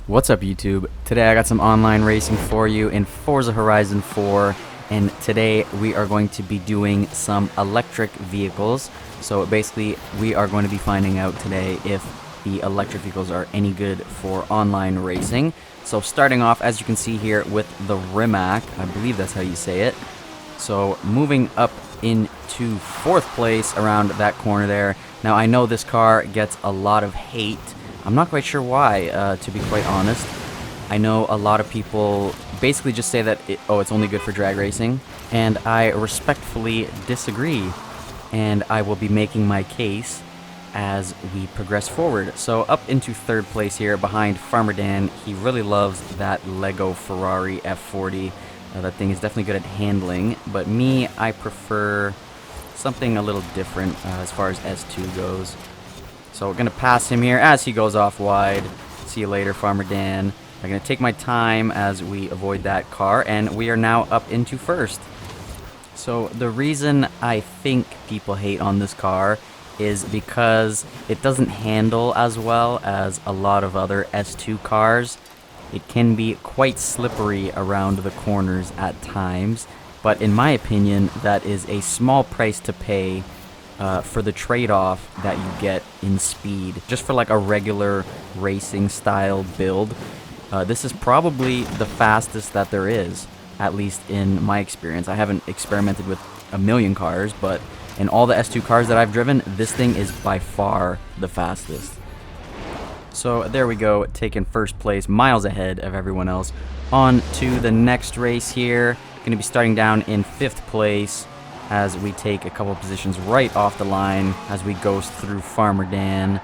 What's up, YouTube? Today I got some online racing for you in Forza Horizon 4, and today we are going to be doing some electric vehicles. So basically we are going to be finding out today if the electric vehicles are any good for online racing. So starting off, as you can see here, with the Rimac, I believe that's how you say it. So moving up into 4th place around that corner there. Now I know this car gets a lot of hate. I'm not quite sure why, to be quite honest. I know a lot of people basically just say that, it's only good for drag racing, and I respectfully disagree, and I will be making my case as we progress forward. So up into 3rd place here behind Farmer Dan. He really loves that Lego Ferrari F40. That thing is definitely good at handling, but me, I prefer something a little different as far as S2 goes. So we're going to pass him here as he goes off wide. See you later, Farmer Dan. I'm going to take my time as we avoid that car, and we are now up into 1st. So the reason I think people hate on this car is because it doesn't handle as well as a lot of other S2 cars. It can be quite slippery around the corners at times, but in my opinion, that is a small price to pay for the trade-off that you get in speed. Just for like a regular racing style build, this is probably the fastest that there is, at least in my experience. I haven't experimented with a million cars, but in all the S2 cars that I've driven, this thing is by far the fastest. So there we go, taking 1st place, miles ahead of everyone else. On to the next race here. Going to be starting down in 5th place as we take a couple positions right off the line as we ghost through Farmer Dan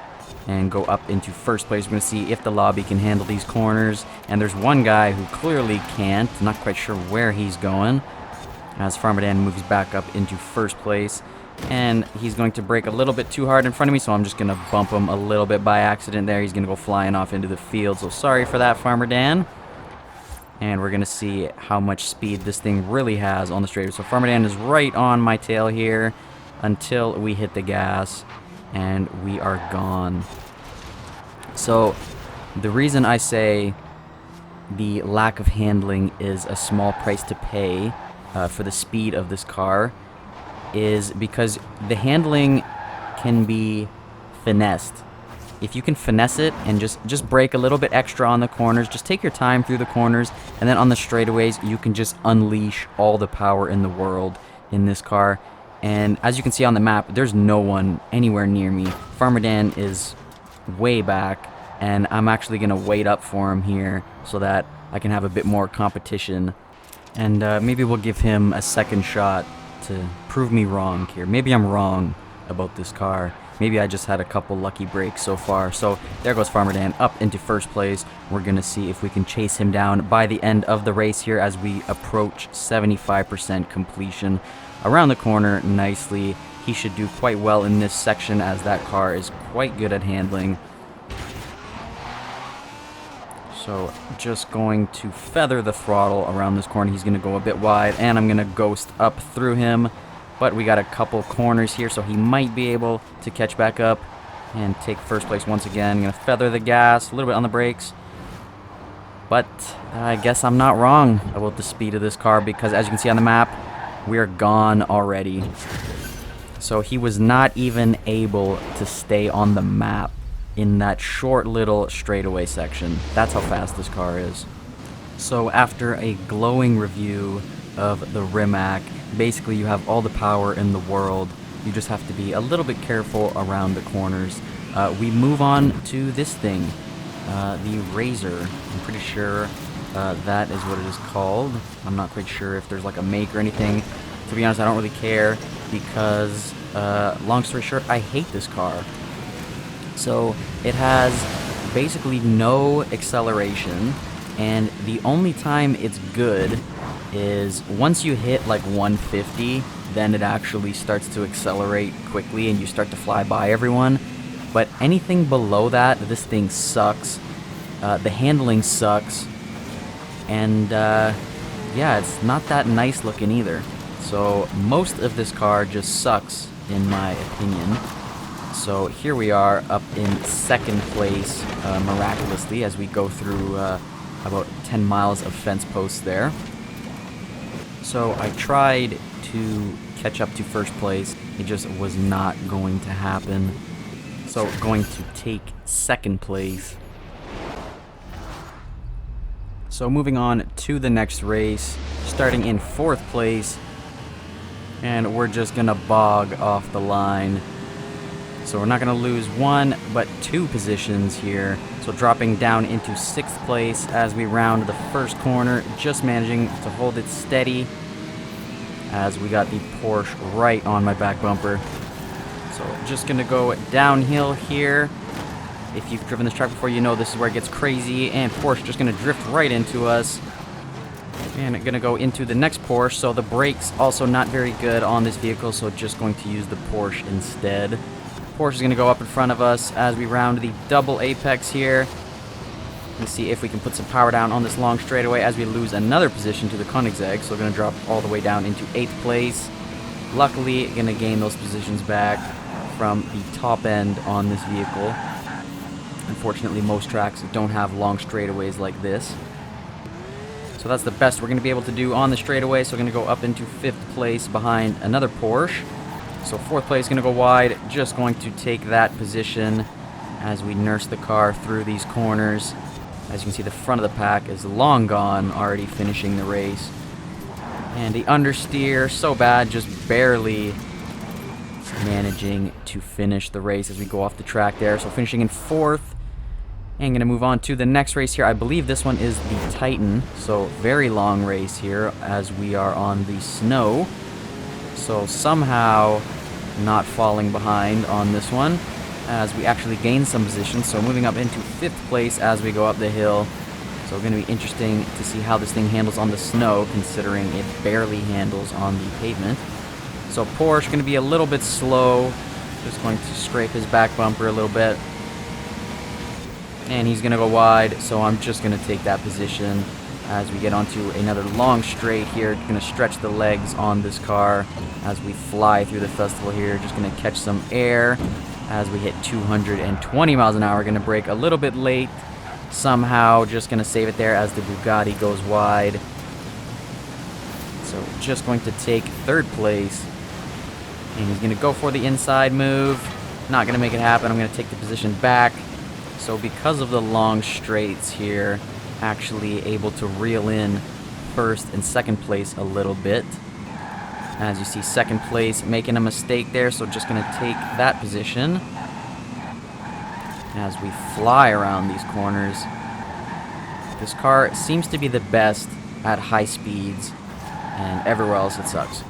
and go up into 1st place. We're going to see if the lobby can handle these corners, and there's one guy who clearly can't. Not quite sure where he's going as Farmer Dan moves back up into 1st place, and he's going to brake a little bit too hard in front of me, so I'm just going to bump him a little bit by accident there. He's going to go flying off into the field, so sorry for that, Farmer Dan. And we're going to see how much speed this thing really has on the straightaway. So Farmer Dan is right on my tail here until we hit the gas, and we are gone. So the reason I say the lack of handling is a small price to pay for the speed of this car is because the handling can be finessed. If you can finesse it and just brake a little bit extra on the corners, just take your time through the corners, and then on the straightaways, you can just unleash all the power in the world in this car. And as you can see on the map, there's no one anywhere near me. Farmer Dan is way back, and I'm actually going to wait up for him here so that I can have a bit more competition. And maybe we'll give him a second shot to prove me wrong here. Maybe I'm wrong about this car. Maybe I just had a couple lucky breaks so far. So there goes Farmer Dan up into 1st place. We're going to see if we can chase him down by the end of the race here as we approach 75% completion. Around the corner nicely. He should do quite well in this section as that car is quite good at handling. So just going to feather the throttle around this corner. He's going to go a bit wide, and I'm going to ghost up through him. But we got a couple corners here, so he might be able to catch back up and take 1st place once again. I'm going to feather the gas, a little bit on the brakes. But I guess I'm not wrong about the speed of this car because, as you can see on the map, we are gone already. So he was not even able to stay on the map in that short little straightaway section. That's how fast this car is. So after a glowing review of the Rimac, basically you have all the power in the world. You just have to be a little bit careful around the corners. We move on to this thing, the Razor. I'm pretty sure that is what it is called. I'm not quite sure if there's like a make or anything. To be honest, I don't really care because, long story short, I hate this car. So it has basically no acceleration, and the only time it's good is once you hit like 150, then it actually starts to accelerate quickly and you start to fly by everyone. But anything below that, this thing sucks. The handling sucks, and yeah, it's not that nice looking either. So most of this car just sucks in my opinion. So here we are up in second place, miraculously, as we go through about 10 miles of fence posts there. So I tried to catch up to first place. It just was not going to happen. So going to take second place. So moving on to the next race, starting in fourth place. And we're just gonna bog off the line. So we're not gonna lose one, but two positions here. So dropping down into sixth place as we round the first corner, just managing to hold it steady as we got the Porsche right on my back bumper. So just gonna go downhill here. If you've driven this track before, you know this is where it gets crazy, and Porsche just gonna drift right into us. And gonna go into the next Porsche, so the brakes also not very good on this vehicle, so just going to use the Porsche instead. Porsche is gonna go up in front of us as we round the double apex here. Let's see if we can put some power down on this long straightaway as we lose another position to the Koenigsegg, so we're gonna drop all the way down into 8th place. Luckily, gonna gain those positions back from the top end on this vehicle. Unfortunately, most tracks don't have long straightaways like this. So that's the best we're going to be able to do on the straightaway. So we're going to go up into 5th place behind another Porsche. So 4th place going to go wide. Just going to take that position as we nurse the car through these corners. As you can see, the front of the pack is long gone, already finishing the race. And the understeer, so bad, just barely managing to finish the race as we go off the track there. So finishing in 4th. And going to move on to the next race here. I believe this one is the Titan. So very long race here as we are on the snow. So somehow not falling behind on this one as we actually gain some positions. So moving up into 5th place as we go up the hill. So going to be interesting to see how this thing handles on the snow, considering it barely handles on the pavement. So Porsche going to be a little bit slow. Just going to scrape his back bumper a little bit. And he's going to go wide, so I'm just going to take that position as we get onto another long straight here. Going to stretch the legs on this car as we fly through the festival here. Just going to catch some air as we hit 220 miles an hour. Going to brake a little bit late. Somehow just going to save it there as the Bugatti goes wide. So just going to take 3rd place. And he's going to go for the inside move. Not going to make it happen. I'm going to take the position back. So because of the long straights here, actually able to reel in 1st and 2nd place a little bit. As you see, 2nd place making a mistake there, so just going to take that position as we fly around these corners. This car seems to be the best at high speeds, and everywhere else it sucks.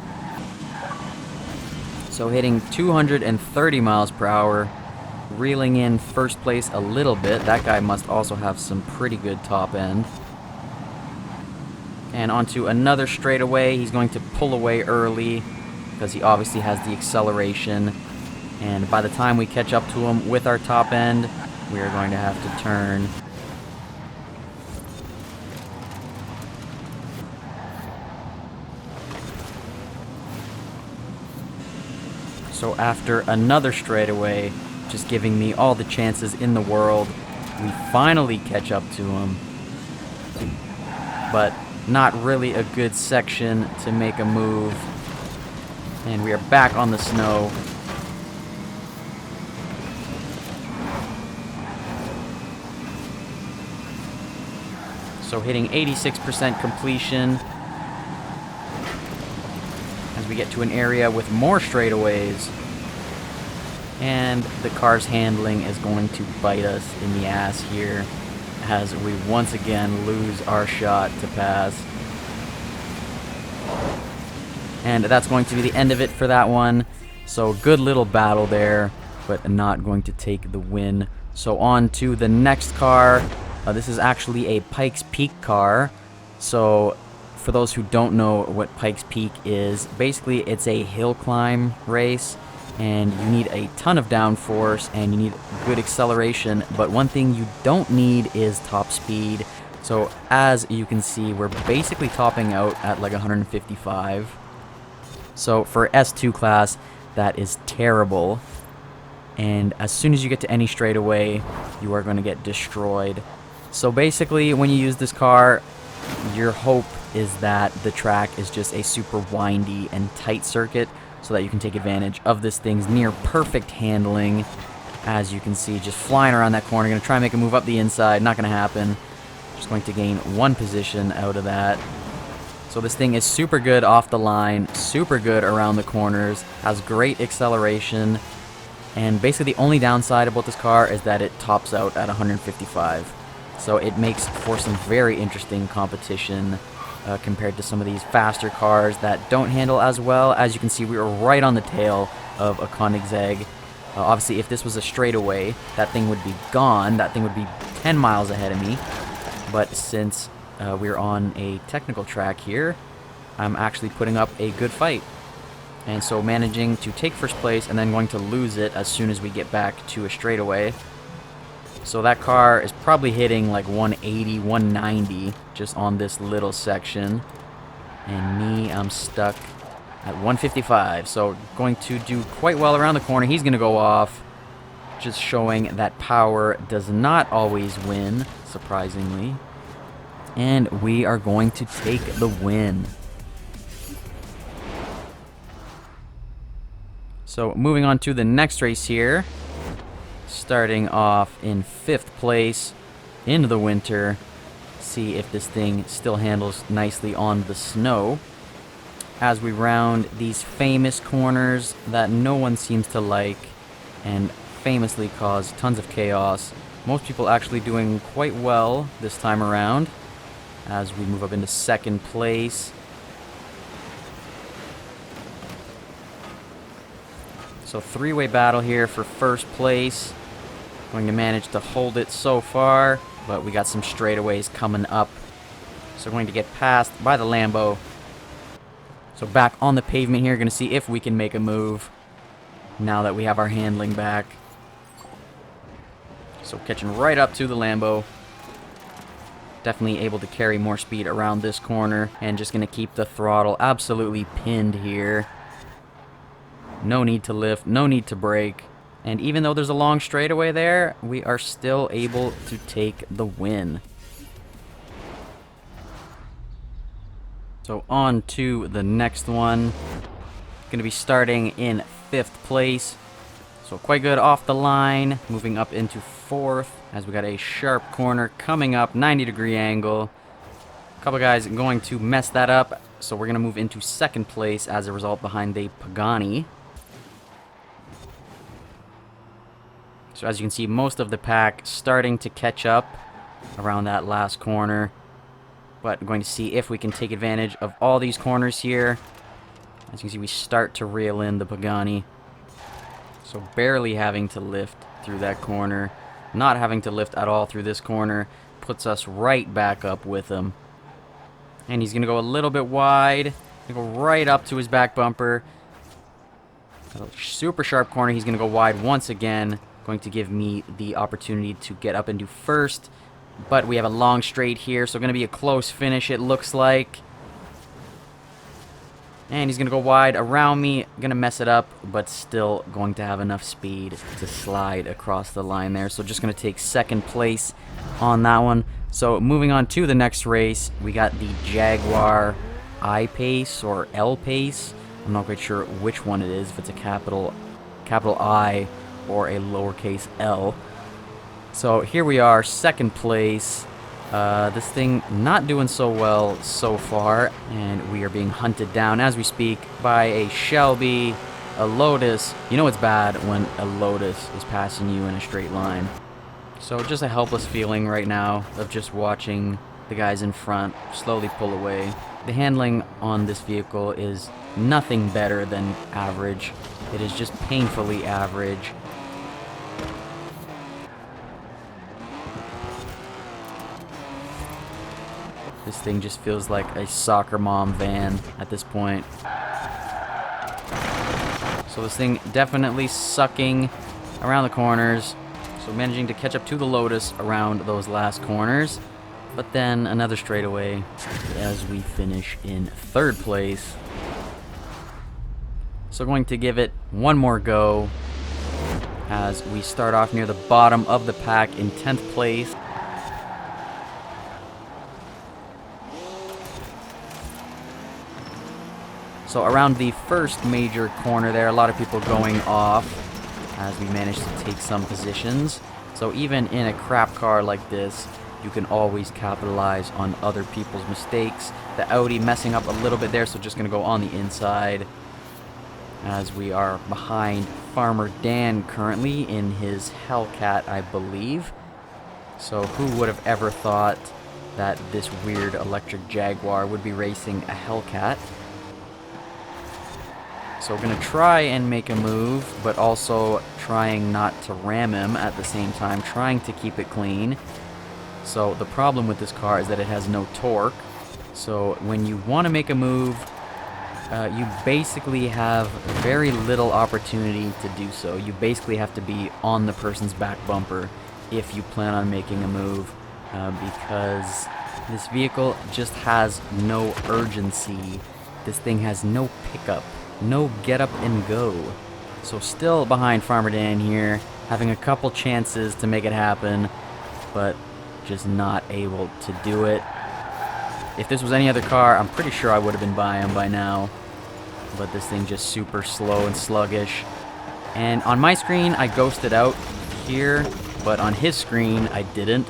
So hitting 230 miles per hour. Reeling in 1st place a little bit. That guy must also have some pretty good top end. And onto another straightaway. He's going to pull away early because he obviously has the acceleration. And by the time we catch up to him with our top end, we are going to have to turn. So after another straightaway, just giving me all the chances in the world, we finally catch up to him. But not really a good section to make a move. And we are back on the snow. So hitting 86% completion as we get to an area with more straightaways. And the car's handling is going to bite us in the ass here as we once again lose our shot to pass. And that's going to be the end of it for that one. So good little battle there, but not going to take the win. So on to the next car. This is actually a Pikes Peak car. So for those who don't know what Pikes Peak is, basically it's a hill climb race. And you need a ton of downforce, and you need good acceleration, but one thing you don't need is top speed. So as you can see, we're basically topping out at like 155. So for S2 class, that is terrible. and as soon as you get to any straightaway, you are going to get destroyed. So basically, when you use this car, your hope is that the track is just a super windy and tight circuit so that you can take advantage of this thing's near perfect handling. As you can see, just flying around that corner. Going to try and make a move up the inside. Not going to happen. Just going to gain one position out of that. So this thing is super good off the line, super good around the corners, has great acceleration, and basically the only downside about this car is that it tops out at 155. So it makes for some very interesting competition compared to some of these faster cars that don't handle as well. As you can see, we were right on the tail of a Koenigsegg. Obviously, if this was a straightaway, that thing would be gone. That thing would be 10 miles ahead of me. But since we're on a technical track here, I'm actually putting up a good fight. And so managing to take first place and then going to lose it as soon as we get back to a straightaway. So that car is probably hitting like 180, 190 just on this little section. And me, I'm stuck at 155. So going to do quite well around the corner. He's going to go off. Just showing that power does not always win, surprisingly. And we are going to take the win. So moving on to the next race here. Starting off in 5th place into the winter. See if this thing still handles nicely on the snow. As we round these famous corners that no one seems to like and famously cause tons of chaos. Most people actually doing quite well this time around. As we move up into 2nd place. So 3-way battle here for 1st place. Going to manage to hold it so far, but we got some straightaways coming up. So going to get passed by the Lambo. So back on the pavement here, going to see if we can make a move now that we have our handling back. So catching right up to the Lambo. Definitely able to carry more speed around this corner. And just going to keep the throttle absolutely pinned here. No need to lift, no need to brake. And even though there's a long straightaway there, we are still able to take the win. So on to the next one. Going to be starting in 5th place. So quite good off the line. Moving up into 4th as we got a sharp corner coming up, 90-degree angle. A couple guys going to mess that up. So we're going to move into 2nd place as a result behind the Pagani. So as you can see, most of the pack starting to catch up around that last corner. But I'm going to see if we can take advantage of all these corners here. As you can see, we start to reel in the Pagani. So barely having to lift through that corner. Not having to lift at all through this corner. Puts us right back up with him. And he's going to go a little bit wide. Go right up to his back bumper. A super sharp corner. He's going to go wide once again. Going to give me the opportunity to get up into 1st. But we have a long straight here, so going to be a close finish, it looks like. And he's going to go wide around me. Going to mess it up, but still going to have enough speed to slide across the line there. So just going to take 2nd place on that one. So moving on to the next race, we got the Jaguar I-Pace or L-Pace. I'm not quite sure which one it is, if it's a capital I or a lowercase l. So here we are, 2nd place. This thing not doing so well so far, and we are being hunted down as we speak by a Shelby, a Lotus. You know it's bad when a Lotus is passing you in a straight line. So just a helpless feeling right now of just watching the guys in front slowly pull away. The handling on this vehicle is nothing better than average. It is just painfully average. This thing just feels like a soccer mom van at this point. So this thing definitely sucking around the corners. So managing to catch up to the Lotus around those last corners. But then another straightaway as we finish in 3rd place. So going to give it one more go. as we start off near the bottom of the pack in 10th place. So around the first major corner there, a lot of people going off as we managed to take some positions. So even in a crap car like this, you can always capitalize on other people's mistakes. The Audi messing up a little bit there, so just going to go on the inside as we are behind Farmer Dan currently in his Hellcat, I believe. So who would have ever thought that this weird electric Jaguar would be racing a Hellcat? So we're going to try and make a move, but also trying not to ram him at the same time, trying to keep it clean. So the problem with this car is that it has no torque. So when you want to make a move, you basically have very little opportunity to do so. You basically have to be on the person's back bumper if you plan on making a move, because this vehicle just has no urgency. This thing has no pickup. No get up and go. So still behind Farmer Dan here, having a couple chances to make it happen, but just not able to do it. If this was any other car, I'm pretty sure I would have been by him by now, but this thing just super slow and sluggish. And on my screen, I ghosted out here, but on his screen, I didn't.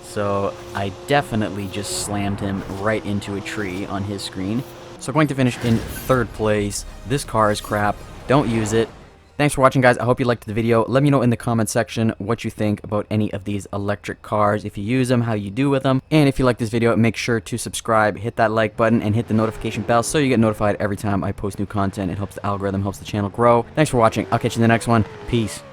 So I definitely just slammed him right into a tree on his screen. So going to finish in 3rd place. This car is crap. Don't use it. Thanks for watching, guys. I hope you liked the video. Let me know in the comment section what you think about any of these electric cars. If you use them, how you do with them. And if you like this video, make sure to subscribe, hit that like button, and hit the notification bell so you get notified every time I post new content. It helps the algorithm, helps the channel grow. Thanks for watching. I'll catch you in the next one. Peace.